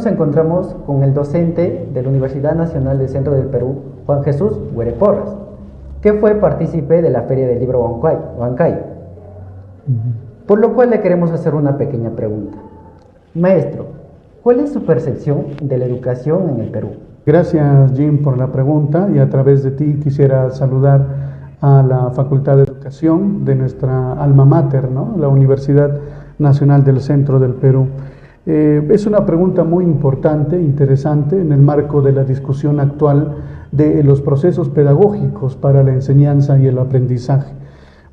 nos encontramos con el docente de la Universidad Nacional del Centro del Perú, Juan Jesús Huere Porras, que fue partícipe de la Feria del Libro Huancay. Por lo cual le queremos hacer una pequeña pregunta. Maestro, ¿cuál es su percepción de la educación en el Perú? Gracias, Jim, por la pregunta, y a través de ti quisiera saludar a la Facultad de Educación de nuestra alma mater, ¿no? La Universidad Nacional del Centro del Perú. Es una pregunta muy importante, interesante, en el marco de la discusión actual de los procesos pedagógicos para la enseñanza y el aprendizaje.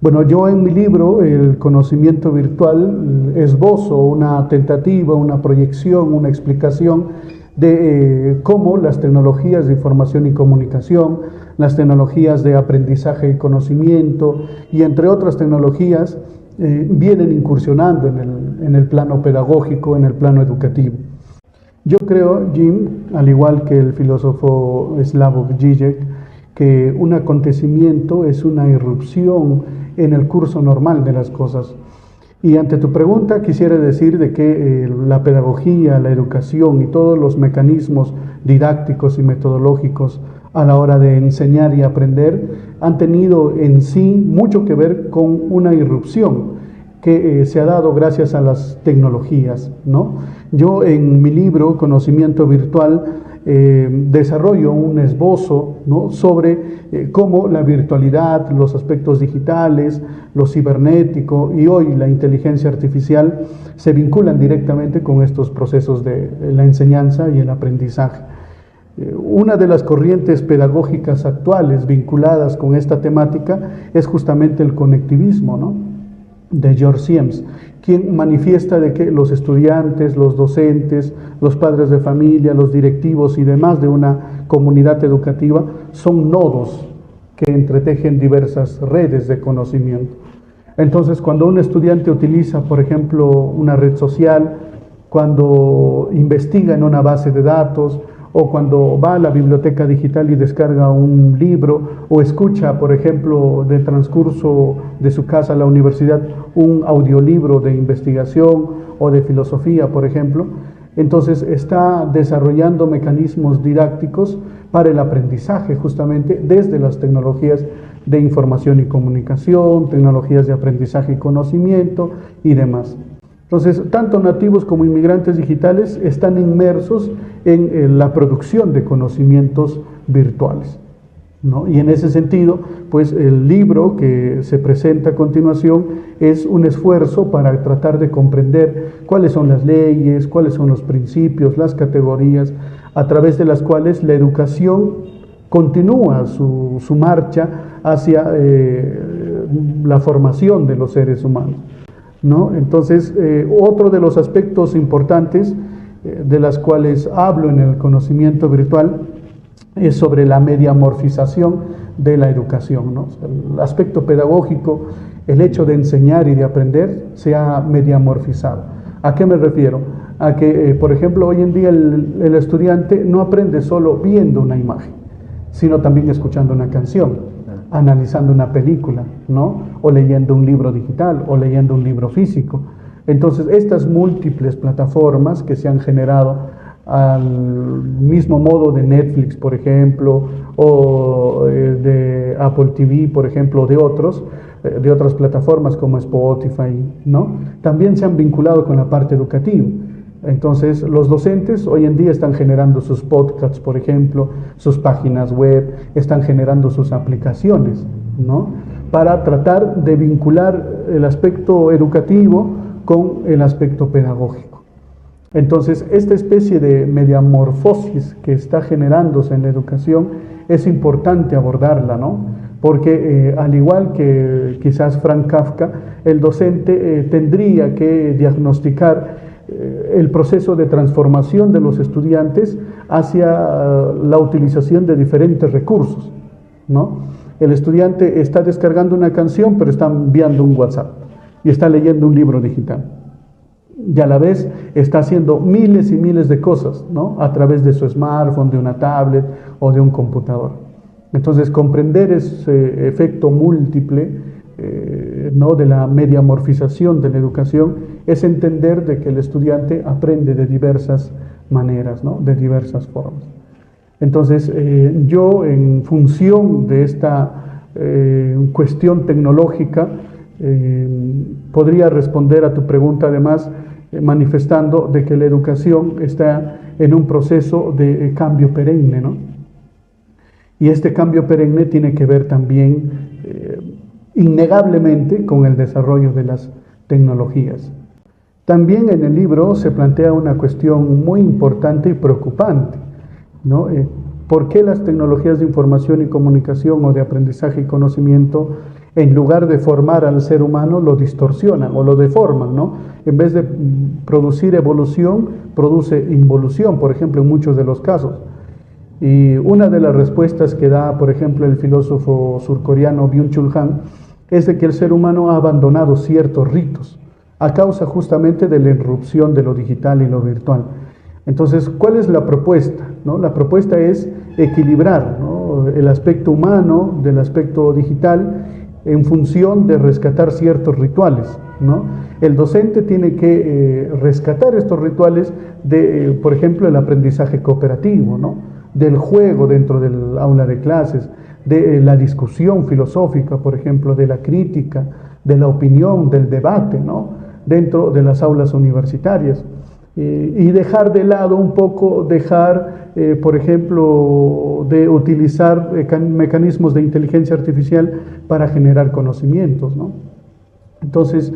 Bueno, yo en mi libro, El conocimiento virtual, esbozo una tentativa, una proyección, una explicación de cómo las tecnologías de información y comunicación, las tecnologías de aprendizaje y conocimiento, y entre otras tecnologías, vienen incursionando en el plano pedagógico, en el plano educativo. Yo creo, Jim, al igual que el filósofo Slavoj Žižek, que un acontecimiento es una irrupción en el curso normal de las cosas. Y ante tu pregunta quisiera decir de que la pedagogía, la educación y todos los mecanismos didácticos y metodológicos a la hora de enseñar y aprender han tenido en sí mucho que ver con una irrupción que se ha dado gracias a las tecnologías, ¿no? Yo en mi libro, Conocimiento Virtual, desarrollo un esbozo, ¿no?, sobre cómo la virtualidad, los aspectos digitales, lo cibernético y hoy la inteligencia artificial se vinculan directamente con estos procesos de la enseñanza y el aprendizaje. Una de las corrientes pedagógicas actuales vinculadas con esta temática es justamente el conectivismo, ¿no?, de George Sims, quien manifiesta de que los estudiantes, los docentes, los padres de familia, los directivos y demás de una comunidad educativa son nodos que entretejen diversas redes de conocimiento. Entonces, cuando un estudiante utiliza, por ejemplo, una red social, cuando investiga en una base de datos, o cuando va a la biblioteca digital y descarga un libro, o escucha, por ejemplo, de transcurso de su casa a la universidad, un audiolibro de investigación o de filosofía, por ejemplo, entonces está desarrollando mecanismos didácticos para el aprendizaje, justamente desde las tecnologías de información y comunicación, tecnologías de aprendizaje y conocimiento y demás. Entonces, tanto nativos como inmigrantes digitales están inmersos en la producción de conocimientos virtuales, ¿no? Y en ese sentido, pues el libro que se presenta a continuación es un esfuerzo para tratar de comprender cuáles son las leyes, cuáles son los principios, las categorías, a través de las cuales la educación continúa su marcha hacia la formación de los seres humanos, ¿no? Entonces, otro de los aspectos importantes de las cuales hablo en el conocimiento virtual es sobre la mediamorfización de la educación, ¿no? El aspecto pedagógico, el hecho de enseñar y de aprender se ha mediamorfizado. ¿A qué me refiero? A que, por ejemplo, hoy en día el estudiante no aprende solo viendo una imagen, sino también escuchando una canción, analizando una película, ¿no?, o leyendo un libro digital o leyendo un libro físico. Entonces, estas múltiples plataformas que se han generado al mismo modo de Netflix, por ejemplo, o de Apple TV, por ejemplo, de otras plataformas como Spotify, ¿no?, también se han vinculado con la parte educativa. Entonces, los docentes hoy en día están generando sus podcasts, por ejemplo, sus páginas web, están generando sus aplicaciones, ¿no?, para tratar de vincular el aspecto educativo con el aspecto pedagógico. Entonces, esta especie de mediamorfosis que está generándose en la educación es importante abordarla, ¿no?, porque al igual que quizás Franz Kafka, el docente tendría que diagnosticar el proceso de transformación de los estudiantes hacia la utilización de diferentes recursos, ¿no? El estudiante está descargando una canción, pero está enviando un WhatsApp y está leyendo un libro digital. Y a la vez está haciendo miles y miles de cosas, ¿no?, a través de su smartphone, de una tablet o de un computador. Entonces, comprender ese efecto múltiple, ¿no?, de la mediamorfización de la educación es entender de que el estudiante aprende de diversas maneras, ¿no? De diversas formas. Entonces, yo en función de esta cuestión tecnológica, podría responder a tu pregunta además manifestando de que la educación está en un proceso de cambio perenne, ¿no? Y este cambio perenne tiene que ver también innegablemente con el desarrollo de las tecnologías. También en el libro se plantea una cuestión muy importante y preocupante, ¿no? ¿Por qué las tecnologías de información y comunicación o de aprendizaje y conocimiento, en lugar de formar al ser humano, lo distorsionan o lo deforman, ¿no? En vez de producir evolución, produce involución, por ejemplo, en muchos de los casos. Y una de las respuestas que da, por ejemplo, el filósofo surcoreano Byung-Chul Han, es de que el ser humano ha abandonado ciertos ritos a causa justamente de la irrupción de lo digital y lo virtual. Entonces, ¿cuál es la propuesta? ¿No? La propuesta es equilibrar, ¿no?, el aspecto humano del aspecto digital en función de rescatar ciertos rituales, ¿no? El docente tiene que rescatar estos rituales de, por ejemplo, el aprendizaje cooperativo, ¿no?, del juego dentro del aula de clases, de la discusión filosófica, por ejemplo, de la crítica, de la opinión, del debate, ¿no?, dentro de las aulas universitarias. Y dejar de lado un poco, por ejemplo, de utilizar mecanismos de inteligencia artificial para generar conocimientos, ¿no? Entonces,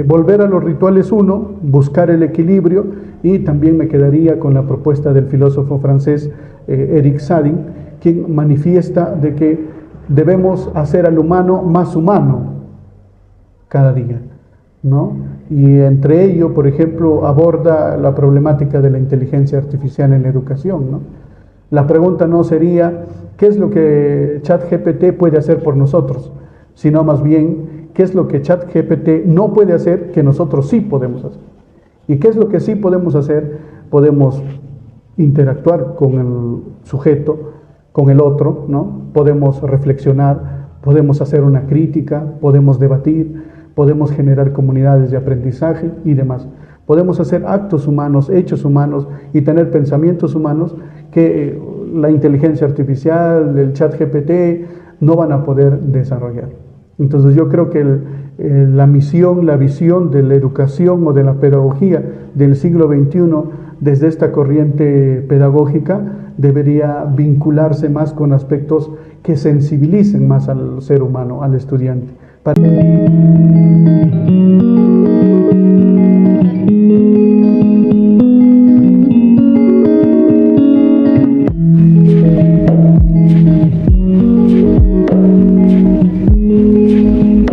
volver a los rituales uno, buscar el equilibrio, y también me quedaría con la propuesta del filósofo francés Eric Sadin, quien manifiesta de que debemos hacer al humano más humano cada día, ¿no? Y entre ello, por ejemplo, aborda la problemática de la inteligencia artificial en la educación, ¿no? La pregunta no sería ¿qué es lo que ChatGPT puede hacer por nosotros?, sino más bien ¿qué es lo que ChatGPT no puede hacer que nosotros sí podemos hacer? ¿Y qué es lo que sí podemos hacer? Podemos interactuar con el sujeto, con el otro, ¿no? Podemos reflexionar, podemos hacer una crítica, podemos debatir, podemos generar comunidades de aprendizaje y demás. Podemos hacer actos humanos, hechos humanos y tener pensamientos humanos que la inteligencia artificial, el ChatGPT no van a poder desarrollar. Entonces yo creo que la misión, la visión de la educación o de la pedagogía del siglo XXI desde esta corriente pedagógica debería vincularse más con aspectos que sensibilicen más al ser humano, al estudiante.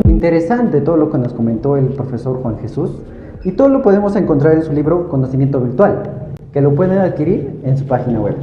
Interesante todo lo que nos comentó el profesor Juan Jesús, y todo lo podemos encontrar en su libro Conocimiento Virtual, que lo pueden adquirir en su página web.